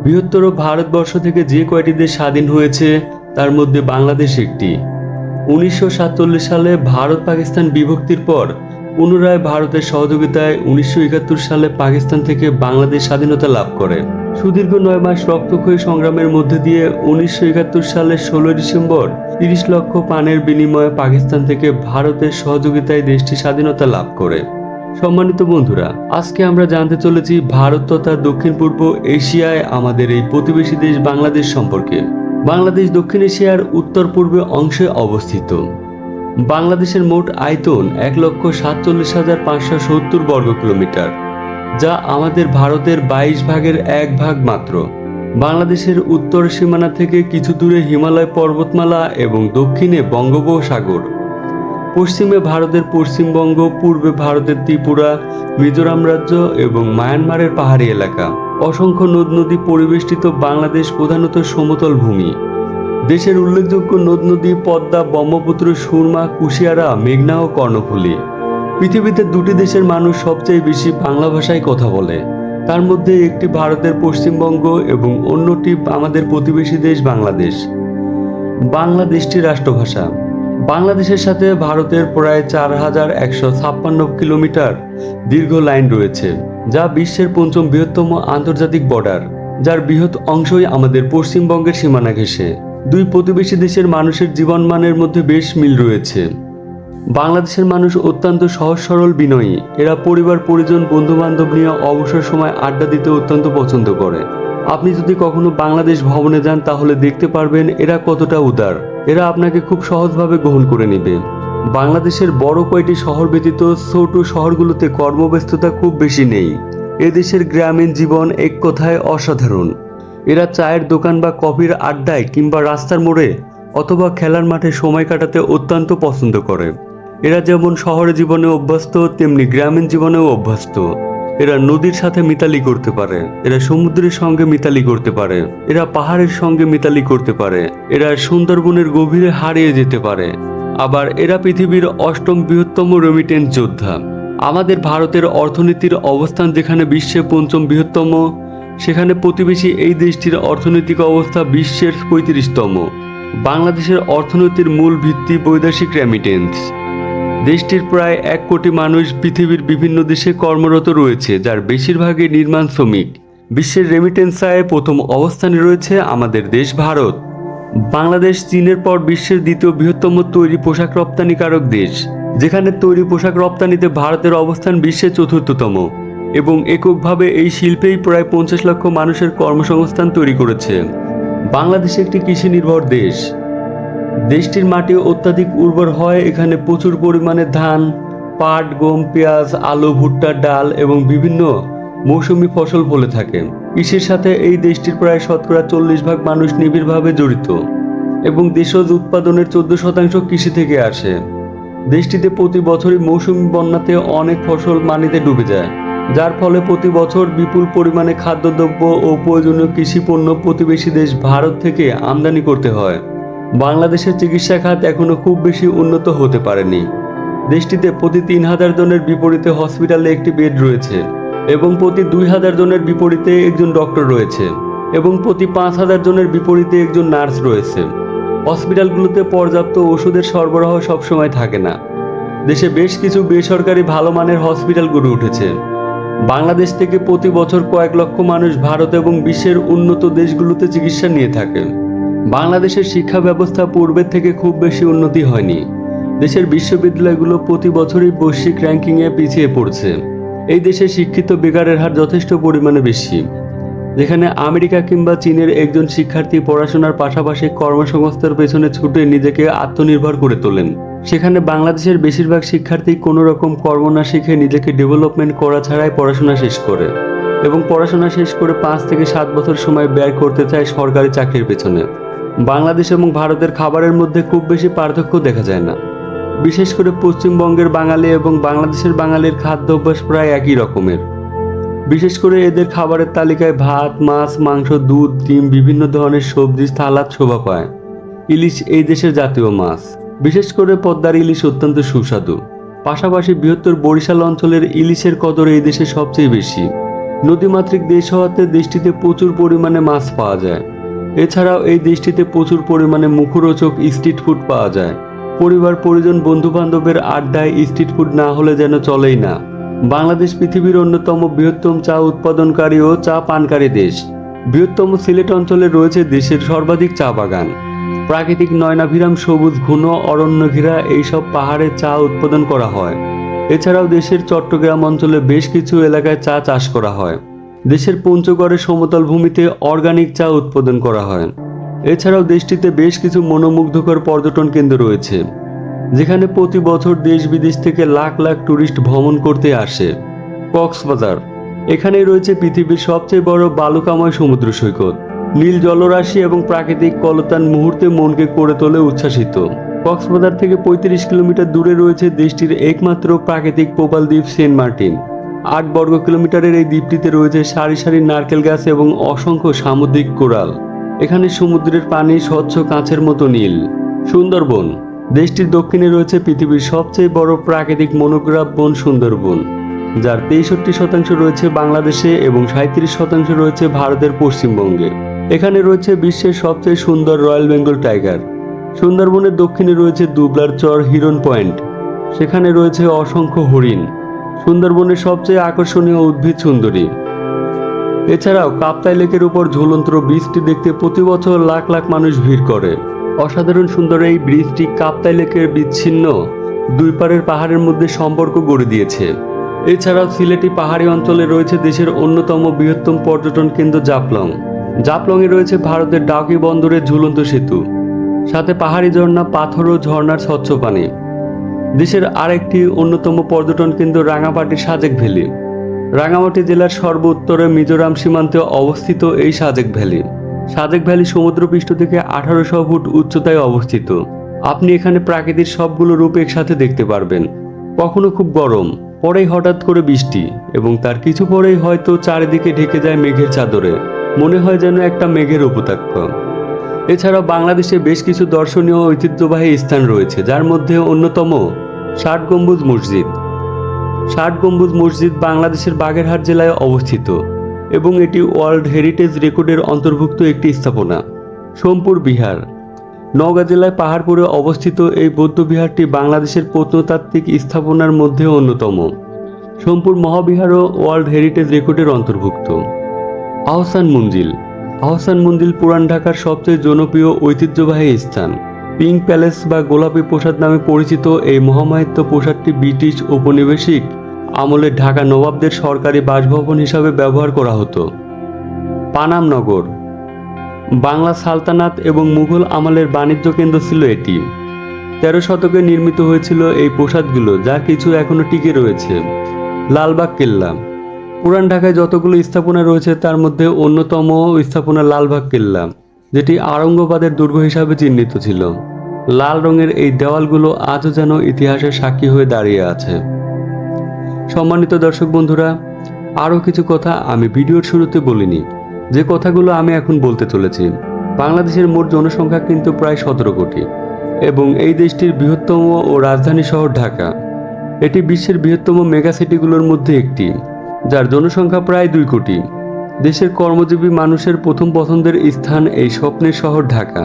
বৃহত্তর ভারতবর্ষ থেকে যে কয়টি দেশ স্বাধীন হয়েছে তার মধ্যে বাংলাদেশ একটি। 1947 সালে ভারত পাকিস্তান বিভক্তির পর পুনরায় ভারতের সহযোগিতায় 1971 সালে পাকিস্তান থেকে বাংলাদেশ স্বাধীনতা লাভ করে। সুদীর্ঘ 9 মাস রক্তক্ষয়ী সংগ্রামের মধ্যে দিয়ে 1971 সালের 16 ডিসেম্বর 30 লক্ষ পানের বিনিময়ে পাকিস্তান থেকে ভারতের সহযোগিতায় দেশটি স্বাধীনতা লাভ করে। সম্মানিত বন্ধুরা, আজকে আমরা জানতে চলেছি ভারত তথা দক্ষিণ পূর্ব এশিয়ায় আমাদের এই প্রতিবেশী দেশ বাংলাদেশ সম্পর্কে। বাংলাদেশ দক্ষিণ এশিয়ার উত্তর পূর্বে অংশে অবস্থিত। বাংলাদেশের মোট আয়তন 1,47,570 বর্গ কিলোমিটার, যা আমাদের ভারতের 22 ভাগের 1 ভাগ মাত্র। বাংলাদেশের উত্তর সীমানা থেকে কিছু দূরে হিমালয় পর্বতমালা এবং দক্ষিণে বঙ্গোপসাগর। পশ্চিমে ভারতের পশ্চিমবঙ্গ, পূর্বে ভারতের ত্রিপুরা, মিজোরাম রাজ্য এবং মায়ানমারের পাহাড়ি এলাকা। অসংখ্য নদ নদী পরিবেষ্টিত বাংলাদেশ প্রধানত সমতল ভূমি। দেশের উল্লেখযোগ্য নদ নদী পদ্মা, ব্রহ্মপুত্র, সুরমা, কুশিয়ারা, মেঘনা ও কর্ণফুলী। পৃথিবীতে দুটি দেশের মানুষ সবচেয়ে বেশি বাংলা ভাষায় কথা বলে। তার মধ্যে একটি ভারতের পশ্চিমবঙ্গ এবং অন্যটি আমাদের প্রতিবেশী দেশ বাংলাদেশ। বাংলা দেশটির রাষ্ট্রভাষা। বাংলাদেশের সাথে ভারতের প্রায় 4156 কিলোমিটার দীর্ঘ লাইন রয়েছে, যা বিশ্বের 5ম বৃহত্তম আন্তর্জাতিক বর্ডার, যার বৃহৎ অংশই আমাদের পশ্চিমবঙ্গের সীমানা ঘেঁষে। দুই প্রতিবেশী দেশের মানুষের জীবনমানের মধ্যে বেশ মিল রয়েছে। বাংলাদেশের মানুষ অত্যন্ত সহজ সরল বিনয়ী। এরা পরিবার, পরিজন, বন্ধু বান্ধব নিয়ে অবসর সময় আড্ডা দিতে অত্যন্ত পছন্দ করে। আপনি যদি কখনো বাংলাদেশ ভ্রমণে যান তাহলে দেখতে পারবেন এরা কতটা উদার। এরা আপনাকে খুব সহজভাবে গ্রহণ করে নেবে। বাংলাদেশের বড় কয়টি শহর ব্যতীত ছোট শহরগুলোতে কর্মব্যস্ততা খুব বেশি নেই। এদেশের গ্রামীণ জীবন এক কথায় অসাধারণ। এরা চায়ের দোকান বা কফির আড্ডায় কিংবা রাস্তার মোড়ে অথবা খেলার মাঠে সময় কাটাতে অত্যন্ত পছন্দ করে। এরা যেমন শহরে জীবনে অভ্যস্ত, তেমনি গ্রামীণ জীবনেও অভ্যস্ত। এরা নদীর সাথে মিতালি করতে পারে, এরা সমুদ্রের সঙ্গে মিতালি করতে পারে, এরা পাহাড়ের সঙ্গে মিতালি করতে পারে, এরা সুন্দরবনের গভীরে হারিয়ে যেতে পারে। আবার এরা পৃথিবীর 8ম বৃহত্তম রেমিটেন্স যোদ্ধা। আমাদের ভারতের অর্থনীতির অবস্থান যেখানে বিশ্বে 5ম বৃহত্তম, সেখানে প্রতিবেশী এই দেশটির অর্থনৈতিক অবস্থা বিশ্বের 35তম। বাংলাদেশের অর্থনীতির মূল ভিত্তি বৈদেশিক রেমিটেন্স। দেশটির প্রায় 1 কোটি মানুষ পৃথিবীর বিভিন্ন দেশে কর্মরত রয়েছে, যার বেশিরভাগই নির্মাণ শ্রমিক। বিশ্বের রেমিটেন্স আয়ে 1ম অবস্থানে রয়েছে আমাদের দেশ ভারত। বাংলাদেশ চীনের পর বিশ্বের 2য় বৃহত্তম তৈরি পোশাক রপ্তানিকারক দেশ, যেখানে তৈরি পোশাক রপ্তানিতে ভারতের অবস্থান বিশ্বে 4র্থতম এবং এককভাবে এই শিল্পেই প্রায় 50 লক্ষ মানুষের কর্মসংস্থান তৈরি করেছে। বাংলাদেশ একটি কৃষি নির্ভর দেশ। দেশটির মাটি অত্যাধিক উর্বর হয়। এখানে প্রচুর পরিমাণে ধান, পাট, গম, পেঁয়াজ, আলু, ভুট্টা, ডাল এবং বিভিন্ন মৌসুমী ফসল ফলে থাকে। কৃষির সাথে এই দেশটির প্রায় 40% মানুষ নিবিড়ভাবে জড়িত এবং দেশজ উৎপাদনের 14% কৃষি থেকে আসে। দেশটিতে প্রতি বছরই মৌসুমী বন্যাতে অনেক ফসল পানিতে ডুবে যায়, যার ফলে প্রতি বছর বিপুল পরিমাণে খাদ্যদ্রব্য ও প্রয়োজনীয় কৃষি পণ্য প্রতিবেশী দেশ ভারত থেকে আমদানি করতে হয়। বাংলাদেশের চিকিৎসা খাত এখনো খুব বেশি উন্নত হতে পারেনি। দেশটিতে প্রতি 3000 জনের বিপরীতে হসপিটালে একটি বেড রয়েছে এবং প্রতি 2000 জনের বিপরীতে একজন ডক্টর রয়েছে এবং প্রতি 5000 জনের বিপরীতে একজন নার্স রয়েছে। হসপিটালগুলোতে পর্যাপ্ত ওষুধের সরবরাহ সবসময় থাকে না। দেশে বেশ কিছু বেসরকারি ভালো মানের হসপিটাল গড়ে উঠেছে। বাংলাদেশ থেকে প্রতি বছর কয়েক লক্ষ মানুষ ভারত এবং বিশ্বের উন্নত দেশগুলোতে চিকিৎসা নিয়ে থাকে। বাংলাদেশের শিক্ষা ব্যবস্থা পূর্বের থেকে খুব বেশি উন্নতি হয়নি। দেশের বিশ্ববিদ্যালয়গুলো প্রতি বছরই বৈশ্বিক র্যাঙ্কিংয়ে পিছিয়ে পড়ছে। এই দেশে শিক্ষিত বেকারের হার যথেষ্ট পরিমাণে বেশি। যেখানে আমেরিকা কিংবা চীনের একজন শিক্ষার্থী পড়াশোনার পাশাপাশি কর্মসংস্থানের পেছনে ছুটে নিজেকে আত্মনির্ভর করে তোলেন, সেখানে বাংলাদেশের বেশিরভাগ শিক্ষার্থী কোনো রকম কর্ম না শিখে নিজেকে ডেভেলপমেন্ট করা ছাড়াই পড়াশোনা শেষ করে এবং পড়াশোনা শেষ করে 5 থেকে 7 বছর সময় ব্যয় করতে চায় সরকারি চাকরির পেছনে। বাংলাদেশ এবং ভারতের খাবারের মধ্যে খুব বেশি পার্থক্য দেখা যায় না। বিশেষ করে পশ্চিমবঙ্গের বাঙালি এবং বাংলাদেশের বাঙালির খাদ্যাভ্যাস প্রায় একই রকমের। বিশেষ করে এদের খাবারের তালিকায় ভাত, মাছ, মাংস, দুধ, ডিম, বিভিন্ন ধরনের সবজি, সালাদ শোভা পায়। ইলিশ এই দেশের জাতীয় মাছ। বিশেষ করে পদ্মার ইলিশ অত্যন্ত সুস্বাদু। পাশাপাশি বৃহত্তর বরিশাল অঞ্চলের ইলিশের কদর এই দেশে সবচেয়ে বেশি। নদীমাতৃক দেশ হওয়াতে দেশটিতে প্রচুর পরিমাণে মাছ পাওয়া যায়। এছাড়াও এই দেশটিতে প্রচুর পরিমাণে মুখরোচক স্ট্রিট ফুড পাওয়া যায়। পরিবার পরিজন বন্ধু বান্ধবের আড্ডায় স্ট্রিট ফুড না হলে যেন চলেই না। বাংলাদেশ পৃথিবীর অন্যতম বৃহত্তম চা উৎপাদনকারী ও চা পানকারী দেশ। বৃহত্তম সিলেট অঞ্চলে রয়েছে দেশের সর্বাধিক চা বাগান। প্রাকৃতিক নয়নাভিরাম সবুজ ঘন অরণ্য ঘেরা এইসব পাহাড়ে চা উৎপাদন করা হয়। এছাড়াও দেশের চট্টগ্রাম অঞ্চলে বেশ কিছু এলাকায় চা চাষ করা হয়। দেশের পঞ্চগড়ের সমতল ভূমিতে অর্গানিক চা উৎপাদন করা হয়। এছাড়াও দেশটিতে বেশ কিছু মনোমুগ্ধকর পর্যটন কেন্দ্র রয়েছে, যেখানে প্রতি বছর দেশ বিদেশ থেকে লাখ লাখ টুরিস্ট ভ্রমণ করতে আসে। কক্সবাজার, এখানেই রয়েছে পৃথিবীর সবচেয়ে বড় বালুকাময় সমুদ্র সৈকত। নীল জলরাশি এবং প্রাকৃতিক কলতান মুহূর্তে মনকে করে তোলে উচ্ছ্বাসিত। কক্সবাজার থেকে 35 কিলোমিটার দূরে রয়েছে দেশটির একমাত্র প্রাকৃতিক প্রবাল দ্বীপ সেন্ট মার্টিন। 8 বর্গ কিলোমিটারের এই দ্বীপটিতে রয়েছে সারি সারি নারকেল গাছ এবং অসংখ্য সামুদ্রিক কোরাল। এখানে সমুদ্রের পানি স্বচ্ছ কাঁচের মতো নীল। সুন্দরবন, দেশটির দক্ষিণে রয়েছে পৃথিবীর সবচেয়ে বড় প্রাকৃতিক মনোগ্রাফ বন সুন্দরবন, যার 63% রয়েছে বাংলাদেশে এবং 37% রয়েছে ভারতের পশ্চিমবঙ্গে। এখানে রয়েছে বিশ্বের সবচেয়ে সুন্দর রয়্যাল বেঙ্গল টাইগার। সুন্দরবনের দক্ষিণে রয়েছে দুবলার চর হিরন পয়েন্ট, সেখানে রয়েছে অসংখ্য হরিণ। সুন্দরবনের সবচেয়ে আকর্ষণীয় উদ্ভিদ সুন্দরী। এছাড়াও কাপ্তাই লেকের উপর ঝুলন্ত ব্রিজটি দেখতে প্রতি বছর লাখ লাখ মানুষ ভিড় করে। অসাধারণ সুন্দর এই ব্রিজটি কাপ্তাই লেকের বিচ্ছিন্ন দুই পাড়ের পাহাড়ের মধ্যে সম্পর্ক গড়ে দিয়েছে। এছাড়াও সিলেটি পাহাড়ি অঞ্চলে রয়েছে দেশের অন্যতম বৃহত্তম পর্যটন কেন্দ্র জাফলং। জাফলংয়ে রয়েছে ভারতের ডাউকি বন্দরের ঝুলন্ত সেতু, সাথে পাহাড়ি ঝর্ণা, পাথর ও ঝর্ণার স্বচ্ছ পানি। দেশের আরেকটি অন্যতম পর্যটন কেন্দ্র রাঙামাটির সাজেক ভ্যালি। রাঙামাটি জেলার সর্ব উত্তরে মিজোরাম সীমান্তে অবস্থিত এই সাজেক ভ্যালি। সাজেক ভ্যালি সমুদ্রপৃষ্ঠ থেকে 1800 ফুট উচ্চতায় অবস্থিত। আপনি এখানে প্রাকৃতিক সবগুলো রূপ একসাথে দেখতে পারবেন। কখনো খুব গরম, পরেই হঠাৎ করে বৃষ্টি, এবং তার কিছু পরেই হয়তো চারিদিকে ঢেকে যায় মেঘের চাদরে। মনে হয় যেন একটা মেঘের উপত্যকা। এছাড়াও বাংলাদেশে বেশ কিছু দর্শনীয় ঐতিহ্যবাহী স্থান রয়েছে, যার মধ্যে অন্যতম 60 গম্বুজ মসজিদ। 60 গম্বুজ মসজিদ বাংলাদেশের বাগেরহাট জেলায় অবস্থিত এবং এটি ওয়ার্ল্ড হেরিটেজ রেকর্ডের অন্তর্ভুক্ত একটি স্থাপনা। সোমপুর বিহার, নওগাঁ জেলায় পাহাড়পুরে অবস্থিত এই বৌদ্ধ বিহারটি বাংলাদেশের প্রত্নতাত্ত্বিক স্থাপনার মধ্যে অন্যতম। সোমপুর মহাবিহারও ওয়ার্ল্ড হেরিটেজ রেকর্ডের অন্তর্ভুক্ত। আহসান মঞ্জিল, আহসান মঞ্জিল পুরান ঢাকার সবচেয়ে জনপ্রিয় ঐতিহ্যবাহী স্থান। পিঙ্ক প্যালেস বা গোলাপী প্রাসাদ নামে পরিচিত এই মহামাহিত্য প্রাসাদটি ব্রিটিশ ঔপনিবেশিক আমলে ঢাকা নবাবদের সরকারি বাসভবন হিসাবে ব্যবহার করা হতো। পানাম নগর, বাংলা সালতানাত এবং মুঘল আমলের বাণিজ্য কেন্দ্র ছিল এটি। 13 শতকে নির্মিত হয়েছিল এই প্রাসাদগুলো, যা কিছু এখনো টিকে রয়েছে। লালবাগ কেল্লা, পুরান ঢাকায় যতগুলো স্থাপনা রয়েছে তার মধ্যে অন্যতম স্থাপনা লালবাগ কেল্লা, যেটি আওরঙ্গাবাদের দুর্গ হিসাবে চিহ্নিত ছিল। লাল রঙের এই দেওয়ালগুলো আজও যেন ইতিহাসের সাক্ষী হয়ে দাঁড়িয়ে আছে। সম্মানিত দর্শক বন্ধুরা, আরও কিছু কথা আমি ভিডিওর শুরুতে বলিনি, যে কথাগুলো আমি এখন বলতে চলেছি। বাংলাদেশের মোট জনসংখ্যা কিন্তু প্রায় 17 কোটি এবং এই দেশটির বৃহত্তম ও রাজধানী শহর ঢাকা। এটি বিশ্বের বৃহত্তম মেগা সিটিগুলোর মধ্যে একটি, যার জনসংখ্যা প্রায় 2 কোটি। দেশের কর্মজীবী মানুষের প্রথম পছন্দের স্থান এই স্বপ্নের শহর ঢাকা।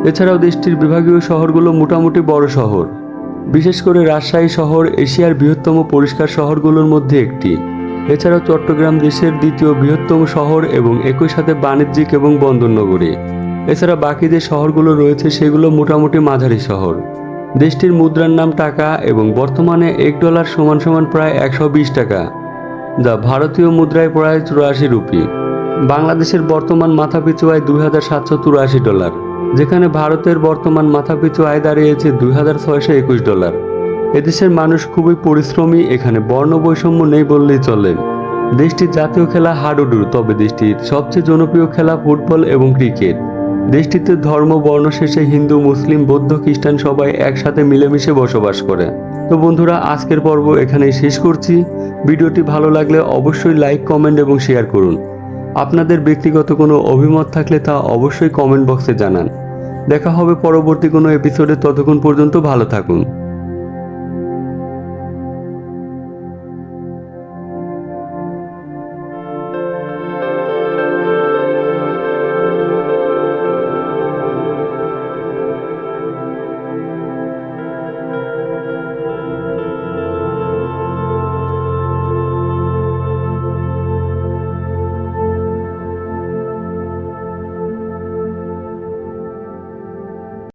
এছাড়াও দেশটির বিভাগীয় শহরগুলো মোটামুটি বড় শহর। বিশেষ করে রাজশাহী শহর এশিয়ার বৃহত্তম পরিষ্কার শহরগুলোর মধ্যে একটি। এছাড়াও চট্টগ্রাম দেশের দ্বিতীয় বৃহত্তম শহর এবং একই সাথে বাণিজ্যিক এবং বন্দর নগরী। এছাড়া বাকি যে শহরগুলো রয়েছে সেগুলো মোটামুটি মাঝারি শহর। দেশটির মুদ্রার নাম টাকা এবং বর্তমানে $1 সমান প্রায় 120 টাকা, যা ভারতীয় মুদ্রায় প্রায় 84 রুপি। বাংলাদেশের বর্তমান মাথাপিছু আয় $2,784, যেখানে ভারতের বর্তমান মাথাপিছু আয় দাঁড়িয়েছে $2,621। এদেশের মানুষ খুবই পরিশ্রমী, এখানে বর্ণ বৈষম্য নেই বললেই চলে। দেশটির জাতীয় খেলা হাডুডু, তবে দেশটির সবচেয়ে জনপ্রিয় খেলা ফুটবল এবং ক্রিকেট। দেশটিতে ধর্ম বর্ণ শেষে হিন্দু, মুসলিম, বৌদ্ধ, খ্রিস্টান সবাই একসাথে মিলেমিশে বসবাস করে। তো বন্ধুরা, আজকের পর্ব এখানেই শেষ করছি। ভিডিওটি ভালো লাগলে অবশ্যই লাইক, কমেন্ট এবং শেয়ার করুন। আপনাদের ব্যক্তিগত কোনো অভিমত থাকলে তা অবশ্যই কমেন্ট বক্সে জানান। দেখা হবে পরবর্তী কোনো এপিসোডে, ততক্ষণ পর্যন্ত ভালো থাকুন।